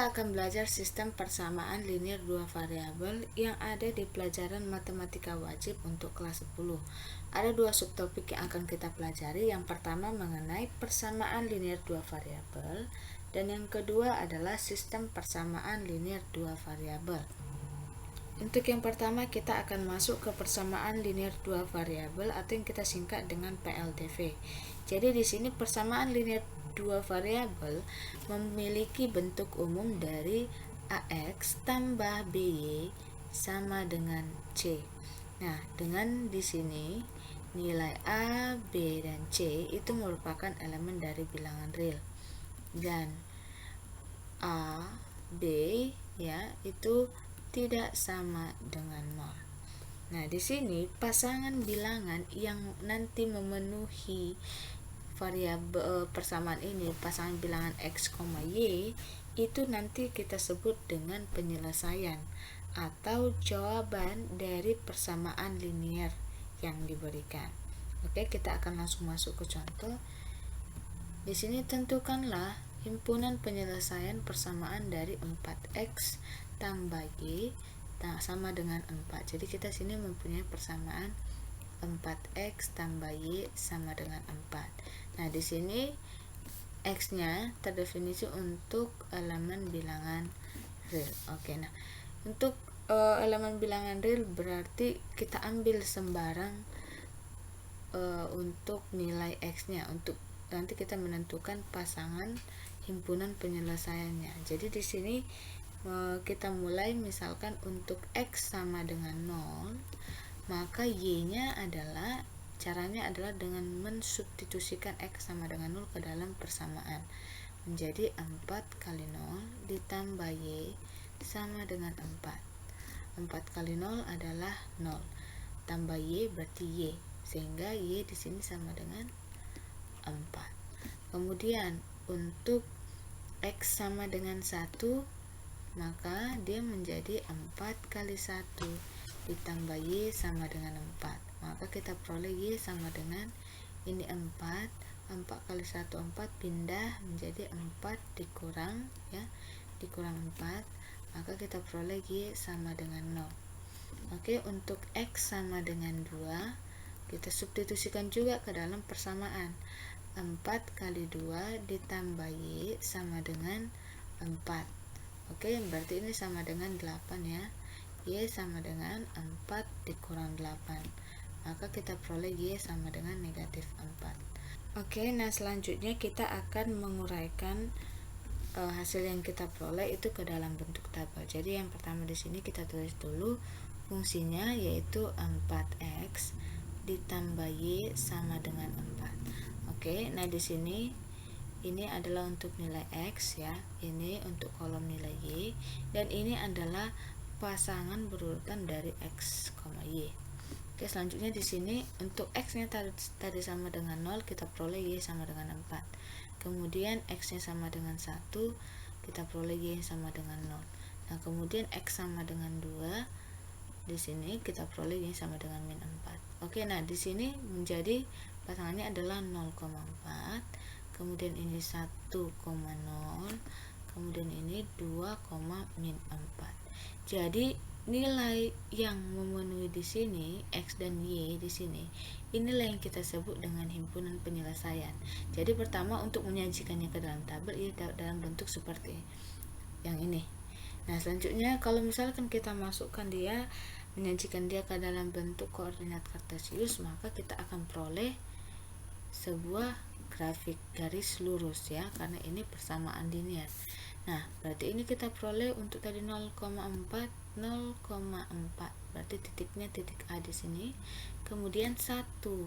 kita akan belajar sistem persamaan linear dua variabel yang ada di pelajaran matematika wajib untuk kelas 10. Ada dua subtopik yang akan kita pelajari. Yang pertama mengenai persamaan linear dua variabel, dan yang kedua adalah sistem persamaan linear dua variabel. Untuk yang pertama kita akan masuk ke persamaan linear dua variabel atau yang kita singkat dengan PLDV. Jadi di sini persamaan linear dua variabel memiliki bentuk umum dari AX tambah BY sama dengan C. Nah, dengan di sini nilai A, B, dan C itu merupakan elemen dari bilangan real. Dan A, B ya itu tidak sama dengan 0. Nah, di sini pasangan bilangan yang nanti memenuhi variabel persamaan ini, pasangan bilangan X, Y, itu nanti kita sebut dengan penyelesaian atau jawaban dari persamaan linear yang diberikan. Oke, kita akan langsung masuk ke contoh. Di sini tentukanlah himpunan penyelesaian persamaan dari 4X tambah Y sama dengan 4. Jadi kita sini mempunyai persamaan 4X tambah Y sama dengan 4. Nah, di sini X-nya terdefinisi untuk elemen bilangan real. Oke, nah untuk elemen bilangan real berarti kita ambil sembarang untuk nilai X-nya, untuk nanti kita menentukan pasangan himpunan penyelesaiannya. Jadi di sini kita mulai misalkan untuk X sama dengan 0, maka Y-nya adalah caranya adalah dengan mensubstitusikan X sama dengan 0 ke dalam persamaan. Menjadi 4 kali 0 ditambah Y sama dengan 4. 4 kali 0 adalah 0. Tambah Y berarti Y. Sehingga Y di sini sama dengan 4. Kemudian untuk X sama dengan 1, maka dia menjadi 4 kali 1 ditambah Y sama dengan 4. Maka kita peroleh Y sama dengan ini 4 kali 1 4, pindah menjadi 4 dikurang ya, dikurang 4, maka kita peroleh Y sama dengan 0. Oke, untuk X sama dengan 2 kita substitusikan juga ke dalam persamaan. 4 kali 2 ditambah Y sama dengan 4. Oke, berarti ini sama dengan 8 ya. Y sama dengan 4 dikurang 8. Maka kita peroleh Y sama dengan negatif 4. Oke, nah selanjutnya kita akan menguraikan hasil yang kita peroleh itu ke dalam bentuk tabel. Jadi yang pertama di sini kita tulis dulu fungsinya, yaitu 4X ditambah Y sama dengan 4. Oke, nah di sini ini adalah untuk nilai X ya, ini untuk kolom nilai Y, dan ini adalah pasangan berurutan dari X, Y. Oke, selanjutnya di sini untuk X-nya tadi sama dengan 0, kita peroleh Y sama dengan 4. Kemudian X-nya sama dengan 1, kita peroleh Y sama dengan 0. Nah, kemudian X sama dengan 2, di sini kita peroleh Y sama dengan min 4. Oke, nah di sini menjadi pasangannya adalah 0,4, kemudian ini 1,0, kemudian ini 2, min 4. Jadi nilai yang memenuhi di sini X dan Y di sini, inilah yang kita sebut dengan himpunan penyelesaian. Jadi pertama untuk menyajikannya ke dalam tabel ini dalam bentuk seperti yang ini. Nah, selanjutnya kalau misalkan kita masukkan dia, menyajikan dia ke dalam bentuk koordinat kartesius, maka kita akan peroleh sebuah grafik garis lurus ya, karena ini persamaan linear. Nah, berarti ini kita peroleh untuk tadi 0,4, berarti titiknya titik A di sini. Kemudian 1,0,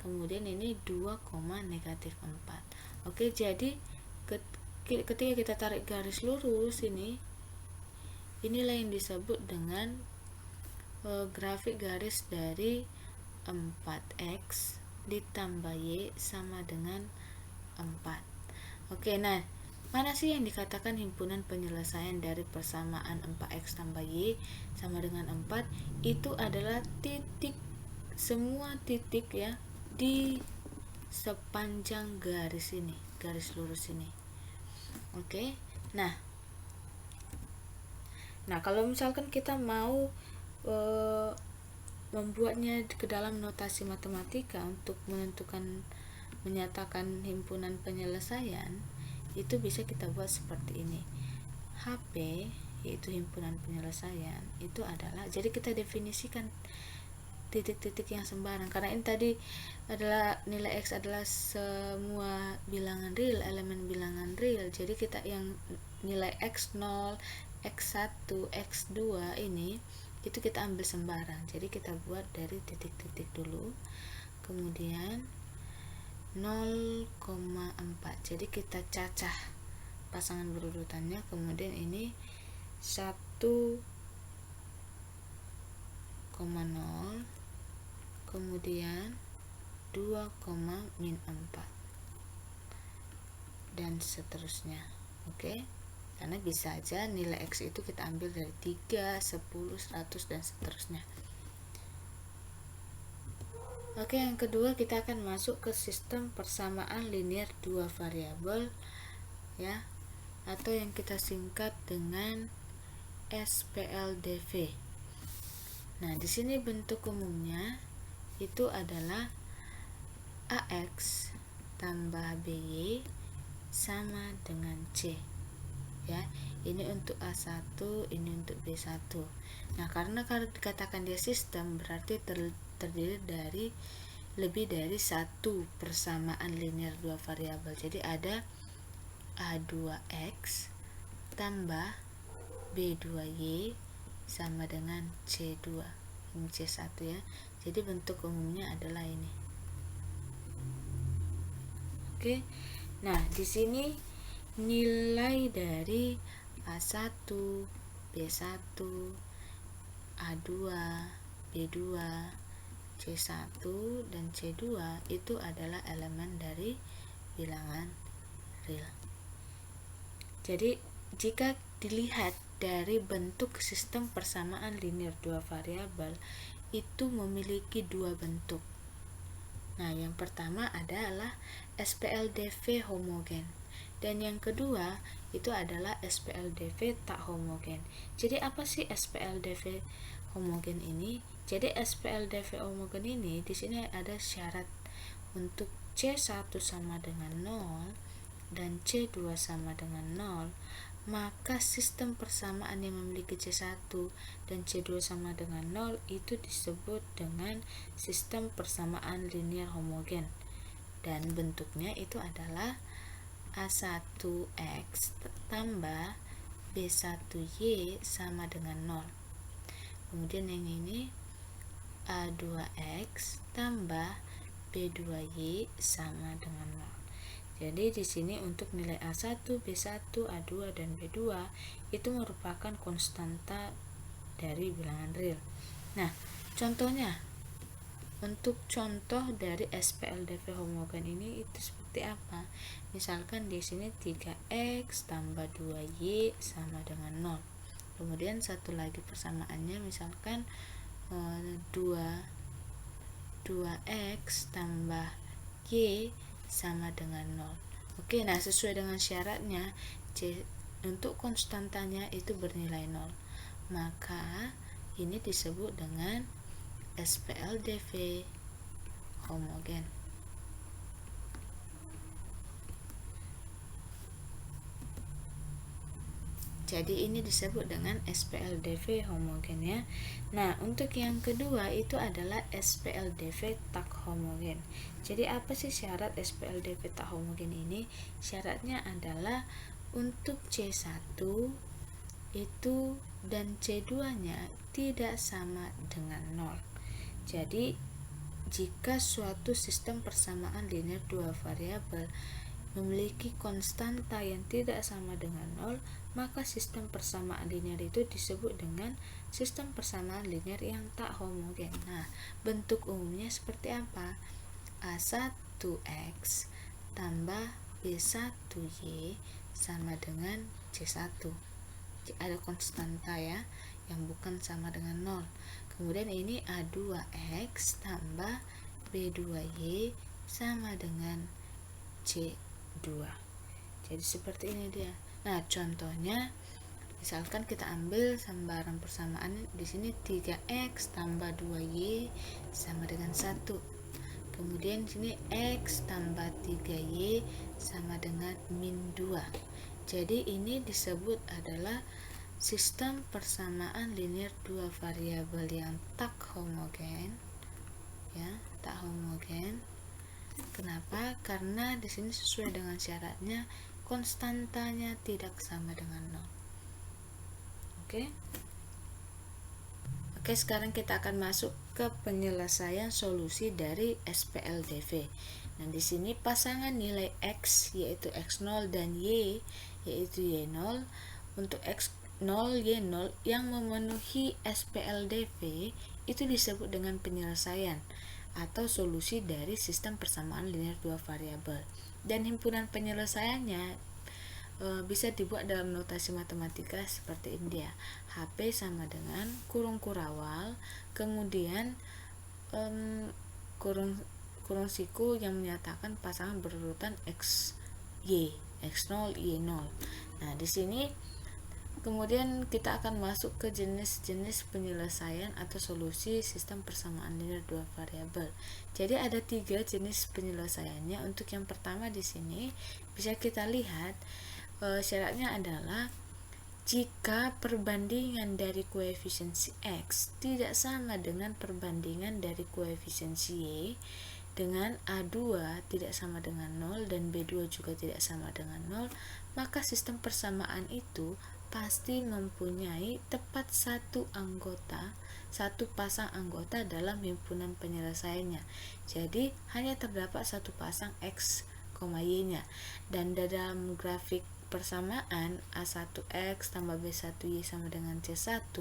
kemudian ini 2, negatif 4. Oke, jadi ketika kita tarik garis lurus ini, inilah yang disebut dengan grafik garis dari 4X ditambah Y sama dengan 4. Oke, nah mana sih yang dikatakan himpunan penyelesaian dari persamaan 4X tambah Y sama dengan 4? Itu adalah titik, semua titik ya di sepanjang garis ini, garis lurus ini. Oke, Nah, kalau misalkan kita mau membuatnya ke dalam notasi matematika untuk menyatakan himpunan penyelesaian, itu bisa kita buat seperti ini. HP, yaitu himpunan penyelesaian, itu adalah, jadi kita definisikan titik-titik yang sembarang, karena ini tadi adalah nilai X adalah semua bilangan real, elemen bilangan real. Jadi kita yang nilai X0, X1, X2 ini itu kita ambil sembarang. Jadi kita buat dari titik-titik dulu, kemudian 0,4. Jadi kita cacah pasangan berurutannya, kemudian ini 1,0, kemudian 2,-4 dan seterusnya. Oke, karena bisa aja nilai X itu kita ambil dari 3, 10, 100 dan seterusnya. Oke, yang kedua kita akan masuk ke sistem persamaan linear dua variabel, ya, atau yang kita singkat dengan SPLDV. Nah, di sini bentuk umumnya itu adalah AX tambah BY sama dengan C. Ya, ini untuk A1, ini untuk B1. Nah, karena kalau dikatakan dia sistem, berarti terdiri dari lebih dari satu persamaan linear dua variabel. Jadi ada A2X tambah B2Y sama dengan C2. Ini C1 ya. Jadi bentuk umumnya adalah ini. Oke. Nah, di sini nilai dari A1, B1, A2, B2, C1 dan C2 itu adalah elemen dari bilangan real. Jadi jika dilihat dari bentuk sistem persamaan linear dua variabel itu memiliki dua bentuk. Nah, yang pertama adalah SPLDV homogen dan yang kedua itu adalah SPLDV tak homogen. Jadi apa sih SPLDV homogen ini? Jadi SPLDV homogen ini di sini ada syarat untuk C1 sama dengan 0 dan C2 sama dengan 0, maka sistem persamaan yang memiliki C1 dan C2 sama dengan 0 itu disebut dengan sistem persamaan linear homogen, dan bentuknya itu adalah A1X tambah B1Y sama dengan 0. Kemudian yang ini A2X tambah B2Y sama dengan 0. Jadi di sini untuk nilai A1, B1, A2 dan B2 itu merupakan konstanta dari bilangan real. Nah, contohnya untuk contoh dari SPLDV homogen ini itu seperti apa? Misalkan di sini 3X tambah 2Y sama dengan 0. Kemudian satu lagi persamaannya misalkan 2X tambah Y sama dengan 0. Oke, nah sesuai dengan syaratnya untuk konstantanya itu bernilai 0, maka ini disebut dengan SPLDV homogen. Jadi ini disebut dengan SPLDV homogen ya. Nah, untuk yang kedua itu adalah SPLDV tak homogen. Jadi apa sih syarat SPLDV tak homogen ini? Syaratnya adalah untuk C1 itu dan C2-nya tidak sama dengan 0. Jadi jika suatu sistem persamaan linear dua variabel memiliki konstanta yang tidak sama dengan 0, maka sistem persamaan linear itu disebut dengan sistem persamaan linear yang tak homogen. Nah, bentuk umumnya seperti apa? A1X tambah B1Y sama dengan C1. Ada konstanta ya, yang bukan sama dengan 0. Kemudian ini A2X tambah B2Y sama dengan C2. Jadi seperti ini dia. Nah, contohnya misalkan kita ambil sambaran persamaan di sini 3x tambah 2y sama dengan 1. Kemudian di sini x tambah 3y sama dengan min 2. Jadi ini disebut adalah sistem persamaan linear dua variabel yang tak homogen, ya, tak homogen. Kenapa? Karena di sini sesuai dengan syaratnya konstantanya tidak sama dengan 0. Oke. Oke, sekarang kita akan masuk ke penyelesaian solusi dari SPLDV. Nah, di sini pasangan nilai x yaitu x0 dan y yaitu y0 untuk x0 y0 yang memenuhi SPLDV itu disebut dengan penyelesaian atau solusi dari sistem persamaan linear dua variabel. Dan himpunan penyelesaiannya bisa dibuat dalam notasi matematika seperti ini ya. HP sama dengan kurung kurawal, kemudian kurung siku yang menyatakan pasangan berurutan x y, x0 y0. Nah, di sini kemudian kita akan masuk ke jenis-jenis penyelesaian atau solusi sistem persamaan linear dua variabel. Jadi ada 3 jenis penyelesaiannya. Untuk yang pertama di sini bisa kita lihat syaratnya adalah jika perbandingan dari koefisiensi x tidak sama dengan perbandingan dari koefisiensi y dengan A2 tidak sama dengan 0 dan B2 juga tidak sama dengan 0, maka sistem persamaan itu pasti mempunyai tepat satu pasang anggota dalam himpunan penyelesaiannya. Jadi hanya terdapat satu pasang x, y-nya. Dan dalam grafik persamaan A1x tambah B1y sama dengan C1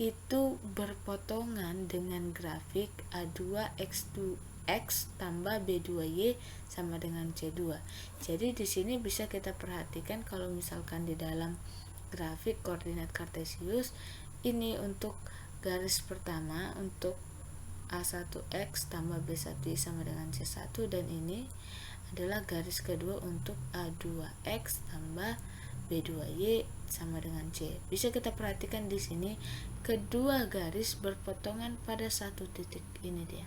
itu berpotongan dengan grafik A2x tambah B2y sama dengan C2. Jadi di sini bisa kita perhatikan kalau misalkan di dalam grafik koordinat kartesius ini untuk garis pertama untuk A1x tambah B1y sama dengan C1, dan ini adalah garis kedua untuk A2x tambah B2y sama dengan C. Bisa kita perhatikan di sini kedua garis berpotongan pada satu titik, ini dia.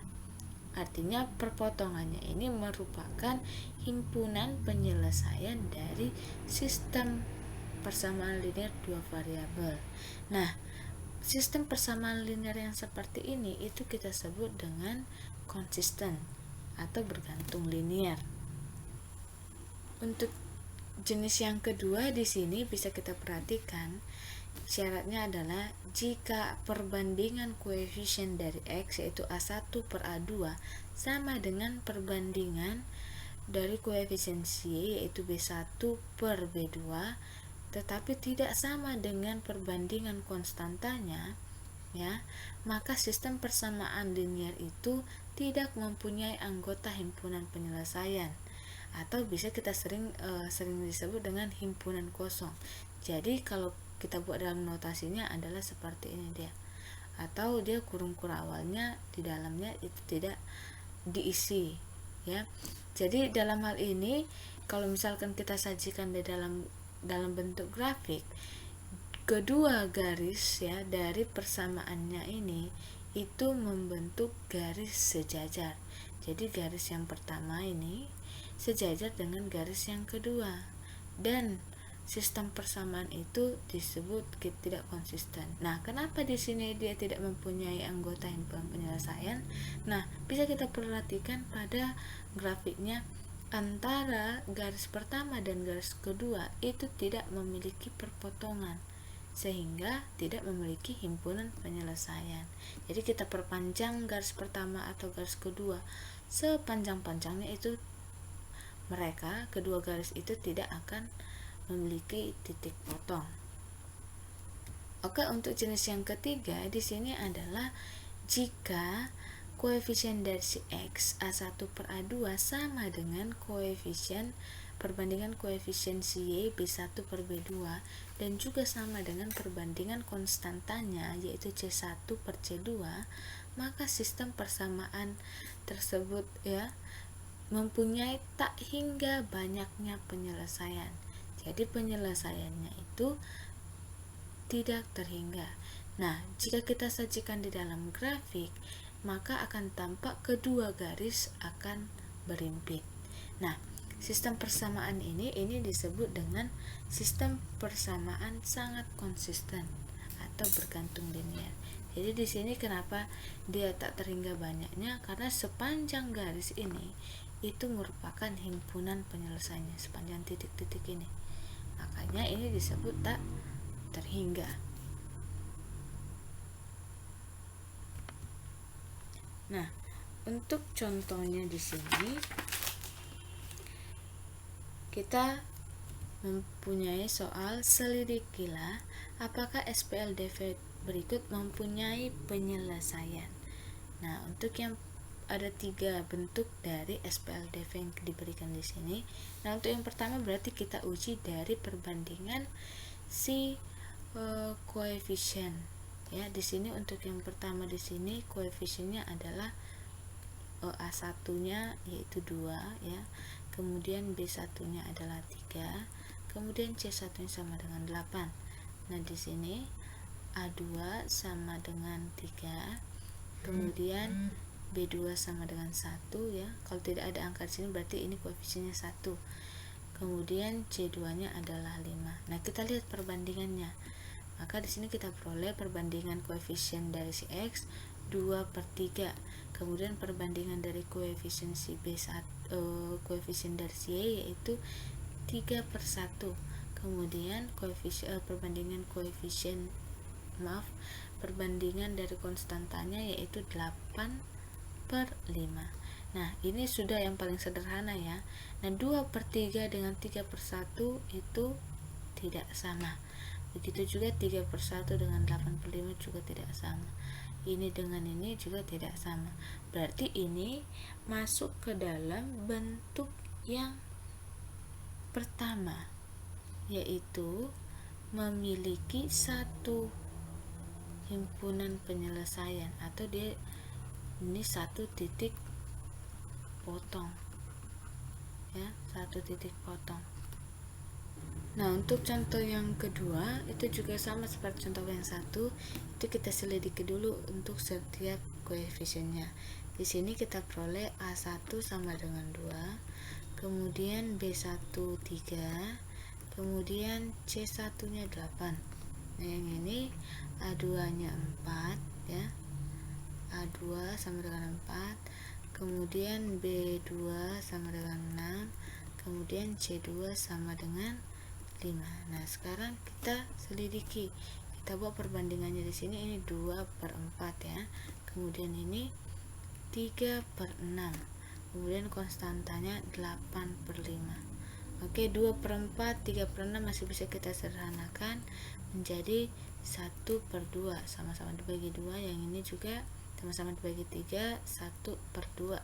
Artinya perpotongannya ini merupakan himpunan penyelesaian dari sistem persamaan linear dua variabel. Nah, sistem persamaan linear yang seperti ini itu kita sebut dengan konsisten atau bergantung linear. Untuk jenis yang kedua di sini bisa kita perhatikan syaratnya adalah jika perbandingan koefisien dari x yaitu A1 per A2 sama dengan perbandingan dari koefisien y yaitu B1 per B2 tetapi tidak sama dengan perbandingan konstantanya, ya, maka sistem persamaan linear itu tidak mempunyai anggota himpunan penyelesaian, atau bisa kita sering disebut dengan himpunan kosong. Jadi kalau kita buat dalam notasinya adalah seperti ini dia, atau dia kurung kurawalnya di dalamnya itu tidak diisi, ya. Jadi dalam hal ini kalau misalkan kita sajikan di dalam bentuk grafik, kedua garis ya dari persamaannya ini itu membentuk garis sejajar. Jadi garis yang pertama ini sejajar dengan garis yang kedua, dan sistem persamaan itu disebut tidak konsisten. Nah, kenapa di sini dia tidak mempunyai anggota himpunan penyelesaian? Nah, bisa kita perhatikan pada grafiknya, antara garis pertama dan garis kedua itu tidak memiliki perpotongan, sehingga tidak memiliki himpunan penyelesaian. Jadi kita perpanjang garis pertama atau garis kedua sepanjang-panjangnya, itu mereka kedua garis itu tidak akan memiliki titik potong. Oke, untuk jenis yang ketiga di sini adalah jika koefisien dari si x A1 per A2 sama dengan koefisien perbandingan koefisien si y B1 per B2 dan juga sama dengan perbandingan konstantanya yaitu C1 per C2, maka sistem persamaan tersebut ya mempunyai tak hingga banyaknya penyelesaian. Jadi penyelesaiannya itu tidak terhingga. Nah, jika kita sajikan di dalam grafik, maka akan tampak kedua garis akan berimpit. Nah, sistem persamaan ini disebut dengan sistem persamaan sangat konsisten atau bergantung linear. Jadi di sini kenapa dia tak terhingga banyaknya? Karena sepanjang garis ini itu merupakan himpunan penyelesaiannya, sepanjang titik-titik ini. Makanya ini disebut tak terhingga. Nah, untuk contohnya di sini kita mempunyai soal selidikilah apakah SPLDV berikut mempunyai penyelesaian. Nah, untuk yang ada 3 bentuk dari SPLDV yang diberikan di sini. Nah, untuk yang pertama berarti kita uji dari perbandingan si koefisien. Ya, di sini untuk yang pertama di sini koefisiennya adalah A1-nya yaitu 2 ya. Kemudian B1-nya adalah 3, kemudian C1-nya sama dengan 8. Nah, di sini A2 sama dengan 3, kemudian B2 sama dengan 1 ya. Kalau tidak ada angka di sini berarti ini koefisiennya 1. Kemudian C2-nya adalah 5. Nah, kita lihat perbandingannya. Maka di sini kita peroleh perbandingan koefisien dari si X 2/3. Kemudian perbandingan dari koefisien si B1 koefisien dari si Y yaitu 3/1. Kemudian perbandingan dari konstantanya yaitu 8/5. Nah, ini sudah yang paling sederhana ya. Nah, 2/3 dengan 3/1 itu tidak sama. Begitu juga 3/1 dengan 8/5 juga tidak sama. Ini dengan ini juga tidak sama. Berarti ini masuk ke dalam bentuk yang pertama, yaitu memiliki satu himpunan penyelesaian, atau dia ini satu titik potong ya, satu titik potong. Nah, untuk contoh yang kedua itu juga sama seperti contoh yang satu, itu kita selidiki dulu untuk setiap koefisiennya. Di sini kita peroleh A1 sama dengan 2, kemudian B1 3, kemudian C1-nya 8. Nah, yang ini A2-nya 4 ya. A2 sama dengan 4, kemudian B2 sama dengan 6, kemudian C2 sama dengan 5. Nah, sekarang kita selidiki. Kita buat perbandingannya di sini, ini 2/4 ya. Kemudian ini 3/6. Kemudian konstantanya 8/5. Oke, 2/4, 3/6 masih bisa kita sederhanakan menjadi 1/2, sama-sama dibagi 2. Yang ini juga sama-sama dibagi 3, 1/2.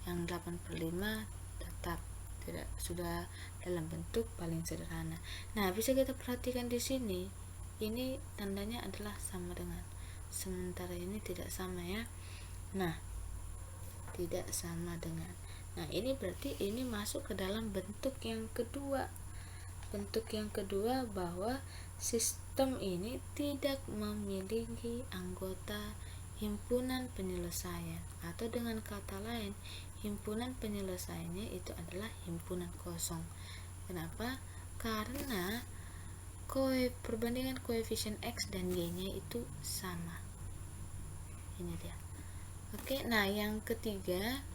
Yang 8/5 tetap tidak, sudah dalam bentuk paling sederhana. Nah, bisa kita perhatikan di sini, ini tandanya adalah sama dengan, sementara ini tidak sama ya. Nah, tidak sama dengan. Nah, ini berarti ini masuk ke dalam bentuk yang kedua. Bentuk yang kedua bahwa sistem ini tidak memiliki anggota himpunan penyelesaian, atau dengan kata lain, himpunan penyelesaiannya itu adalah himpunan kosong. Kenapa? Karena perbandingan koefisien X dan Y-nya itu sama. Ini dia. Oke, nah yang ketiga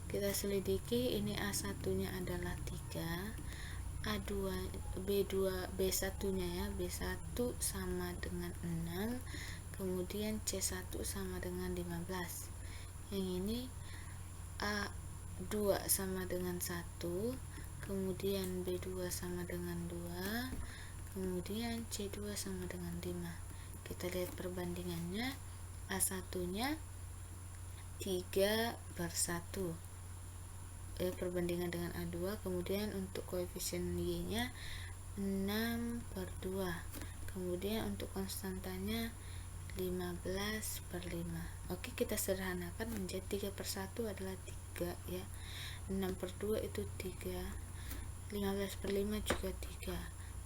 kita selidiki, ini A1-nya adalah 3, A2 B1-nya ya, B1 sama dengan 6, kemudian C1 sama dengan 15. Yang ini A2 sama dengan 1, kemudian B2 sama dengan 2, kemudian C2 sama dengan 5. Kita lihat perbandingannya. A1-nya 3/1 perbandingan dengan A2, kemudian untuk koefisien Y-nya 6/2, kemudian untuk konstantanya 15/5. Oke, kita sederhanakan menjadi 3/1 adalah 3 ya. 6/2 itu 3, 15/5 juga 3.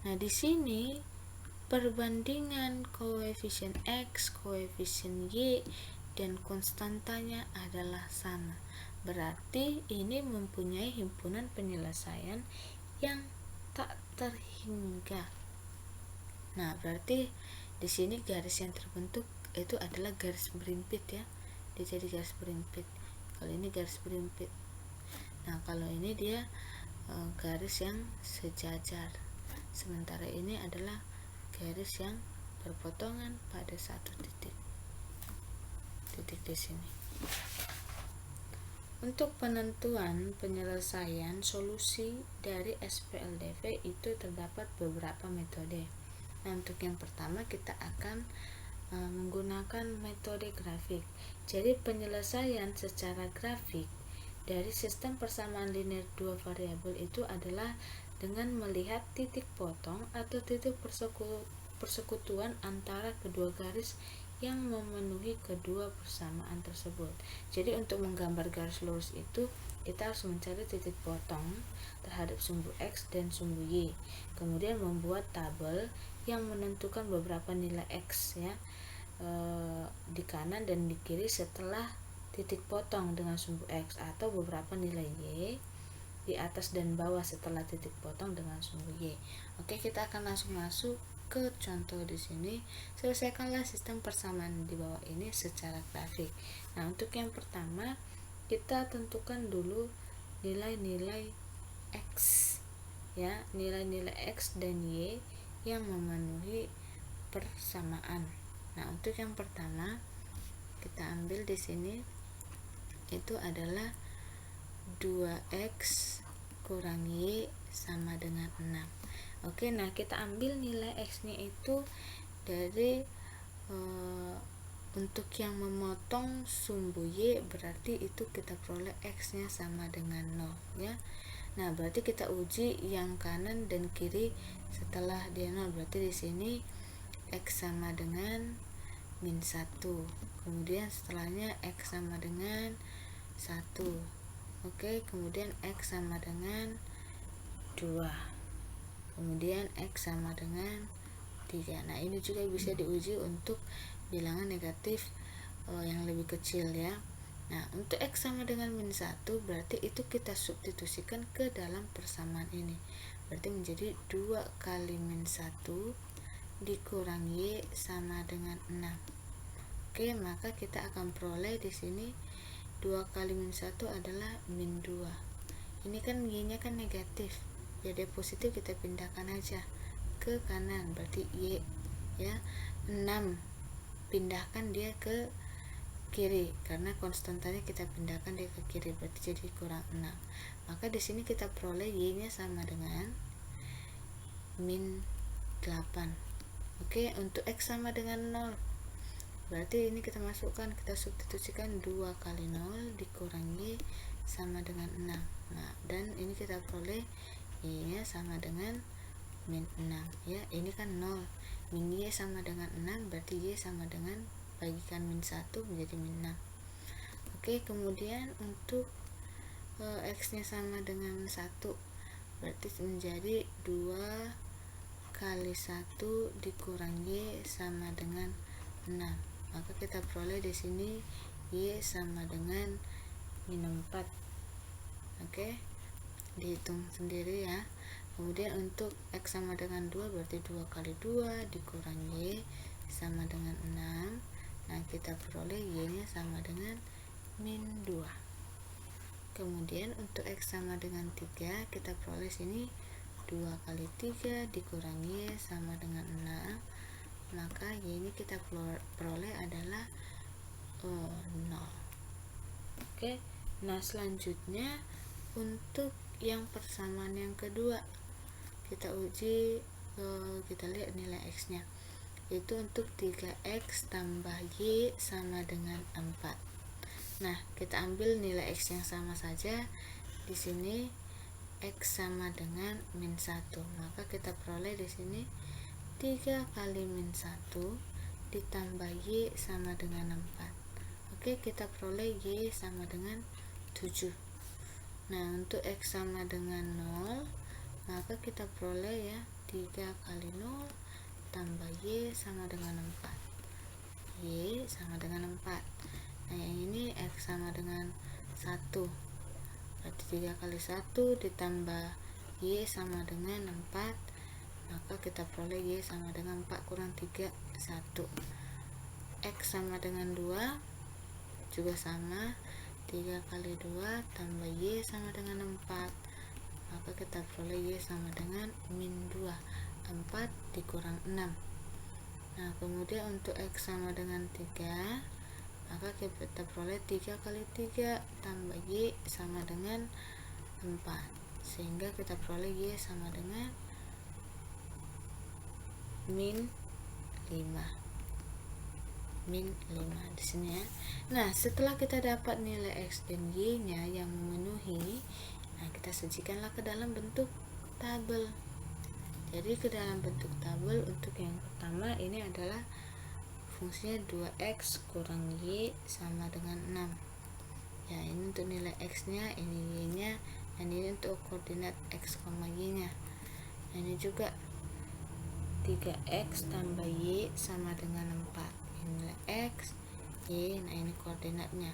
Nah, di sini perbandingan koefisien X, koefisien Y, dan konstantanya adalah sama. Berarti ini mempunyai himpunan penyelesaian yang tak terhingga. Nah, berarti di sini garis yang terbentuk itu adalah garis berimpit ya. Dia jadi garis berimpit. Kalau ini garis berimpit. Nah, kalau ini dia garis yang sejajar. Sementara ini adalah garis yang berpotongan pada satu titik di sini. Untuk penentuan penyelesaian solusi dari SPLDV itu terdapat beberapa metode. Nah, untuk yang pertama kita akan menggunakan metode grafik. Jadi penyelesaian secara grafik dari sistem persamaan linear dua variabel itu adalah dengan melihat titik potong atau titik persekutuan antara kedua garis yang memenuhi kedua persamaan tersebut. Jadi untuk menggambar garis lurus itu kita harus mencari titik potong terhadap sumbu X dan sumbu Y. Kemudian membuat tabel yang menentukan beberapa nilai X ya di kanan dan di kiri setelah titik potong dengan sumbu X, atau beberapa nilai Y di atas dan bawah setelah titik potong dengan sumbu Y. Oke, kita akan langsung masuk ke contoh di sini. Selesaikanlah sistem persamaan di bawah ini secara grafik. Nah, untuk yang pertama kita tentukan dulu nilai-nilai X ya, nilai-nilai X dan Y yang memenuhi persamaan. Nah, untuk yang pertama kita ambil di sini itu adalah 2x kurang y sama dengan 6. Oke, nah kita ambil nilai x nya itu dari untuk yang memotong sumbu y, berarti itu kita peroleh x nya sama dengan 0 ya. Nah, berarti kita uji yang kanan dan kiri setelah dia 0, berarti di sini x sama dengan min 1, kemudian setelahnya x sama dengan 1. Oke, kemudian X sama dengan 2, kemudian X sama dengan 3. Nah, ini juga bisa diuji untuk bilangan negatif yang lebih kecil ya. Nah, untuk X sama dengan min 1 berarti itu kita substitusikan ke dalam persamaan ini, berarti menjadi 2 kali min 1 dikurang Y sama dengan 6. Oke, maka kita akan peroleh di sini 2 kali min 1 adalah min 2. Ini kan Y nya kan negatif, jadi positif kita pindahkan aja ke kanan, berarti Y ya. 6 pindahkan dia ke kiri karena konstantanya kita pindahkan dia ke kiri, berarti jadi kurang 6. Maka di sini kita peroleh Y nya sama dengan min 8. Oke, untuk X sama dengan 0, berarti ini kita masukkan, kita substitusikan 2 kali 0 dikurang Y sama dengan 6. Nah, dan ini kita peroleh Y nya sama dengan min 6 ya. Ini kan 0, min Y sama dengan 6, berarti Y sama dengan bagikan min 1 menjadi min 6. Oke, kemudian untuk X nya sama dengan 1, berarti menjadi 2 kali 1 dikurang Y sama dengan 6. Maka kita peroleh di sini Y sama dengan min 4. Oke, dihitung sendiri ya. Kemudian untuk X sama dengan 2 berarti 2 kali 2 dikurang Y sama dengan 6. Nah, kita peroleh Y nya sama dengan min 2. Kemudian untuk X sama dengan 3 kita peroleh sini 2 kali 3 dikurang Y sama dengan 6. Maka Y ini kita peroleh adalah 0. Oke, nah selanjutnya untuk yang persamaan yang kedua kita uji, kita lihat nilai X nya itu untuk 3x tambah Y sama dengan 4. Nah, kita ambil nilai X yang sama saja di sini, X sama dengan min 1, maka kita peroleh di sini 3 kali min 1 ditambah Y sama dengan 4. Oke, kita peroleh Y sama dengan 7. Nah, untuk X sama dengan 0 maka kita peroleh ya 3 kali 0 tambah Y sama dengan 4. Y sama dengan 4. Nah yang ini X sama dengan 1, berarti 3 kali 1 ditambah Y sama dengan 4, maka kita peroleh Y sama dengan 4 kurang 3, 1. X sama dengan 2 juga sama, 3 kali 2 tambah Y sama dengan 4, maka kita peroleh Y sama dengan min 2, 4 dikurang 6. Nah kemudian untuk X sama dengan 3, maka kita peroleh 3 kali 3 tambah Y sama dengan 4, sehingga kita peroleh Y sama dengan min 5 di sini ya. Nah setelah kita dapat nilai X dan Y nya yang memenuhi, nah kita sajikanlah ke dalam bentuk tabel. Jadi ke dalam bentuk tabel untuk yang pertama ini adalah fungsinya 2X kurang Y sama dengan 6 ya, ini untuk nilai X nya, ini Y nya, dan ini untuk koordinat X, Y nya. Nah ini juga 3X tambah Y sama dengan 4, ini nilai X, Y, nah ini koordinatnya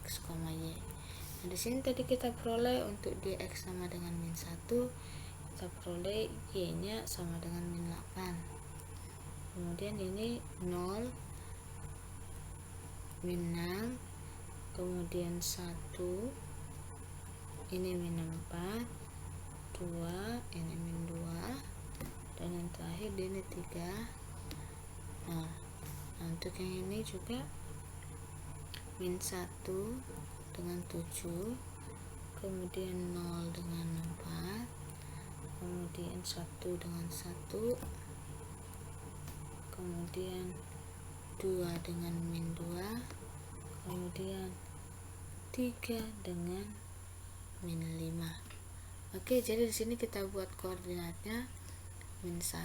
X, Y. Nah di sini tadi kita peroleh untuk dx sama dengan min 1, kita peroleh Y nya sama dengan min 8. Kemudian ini 0, min 6, kemudian 1, ini min 4, 2, ini min 2, dan yang terakhir ini 3. Nah untuk yang ini juga min 1 dengan 7, kemudian 0 dengan 4, kemudian 1 dengan 1, kemudian 2 dengan min 2, kemudian 3 dengan min 5. Oke, jadi di sini kita buat koordinatnya min 1,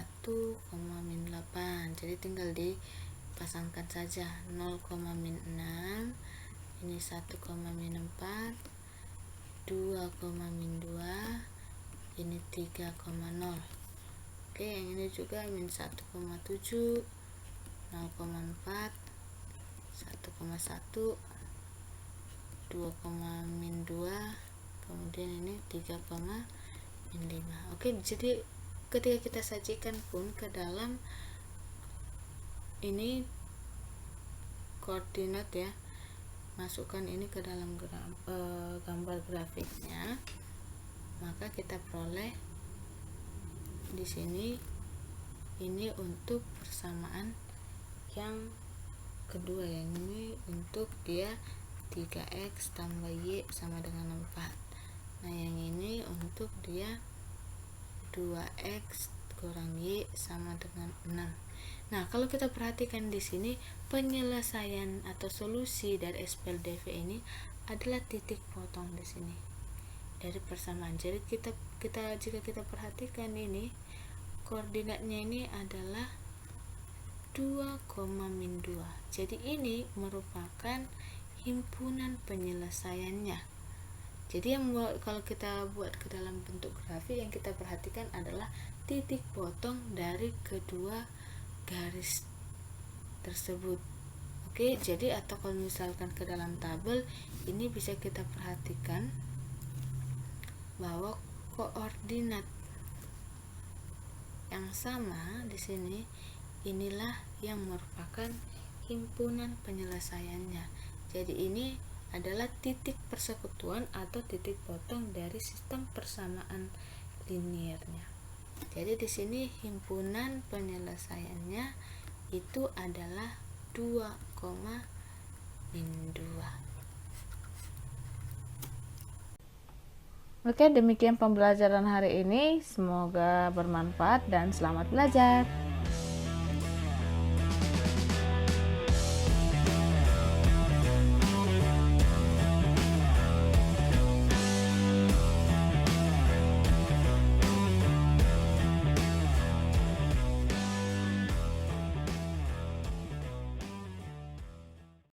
min 8. Jadi tinggal dipasangkan saja 0, min 6, ini 1, min 4, 2, min 2, ini 3, 0. Oke, yang ini juga min 1,7, 0,4, 1,1, 2, min 2, kemudian ini 3, min 5. Oke, jadi ketika kita sajikan pun ke dalam ini koordinat ya, masukkan ini ke dalam gambar grafiknya, maka kita peroleh di sini ini untuk persamaan yang kedua ya, ini untuk dia 3X tambah Y sama dengan 4. Nah yang ini untuk dia 2X kurang Y sama dengan 6. Nah kalau kita perhatikan di sini penyelesaian atau solusi dari SPLDV ini adalah titik potong di sini dari persamaan. Jadi jika kita perhatikan ini koordinatnya ini adalah 2, min 2. Jadi ini merupakan himpunan penyelesaiannya. Jadi kalau kita buat ke dalam bentuk grafik, yang kita perhatikan adalah titik potong dari kedua garis tersebut. Oke, jadi atau kalau misalkan ke dalam tabel ini bisa kita perhatikan bahwa koordinat yang sama di sini inilah yang merupakan himpunan penyelesaiannya. Jadi ini adalah titik persekutuan atau titik potong dari sistem persamaan liniernya. Jadi di sini himpunan penyelesaiannya itu adalah 2, min 2. Oke, demikian pembelajaran hari ini. Semoga bermanfaat dan selamat belajar.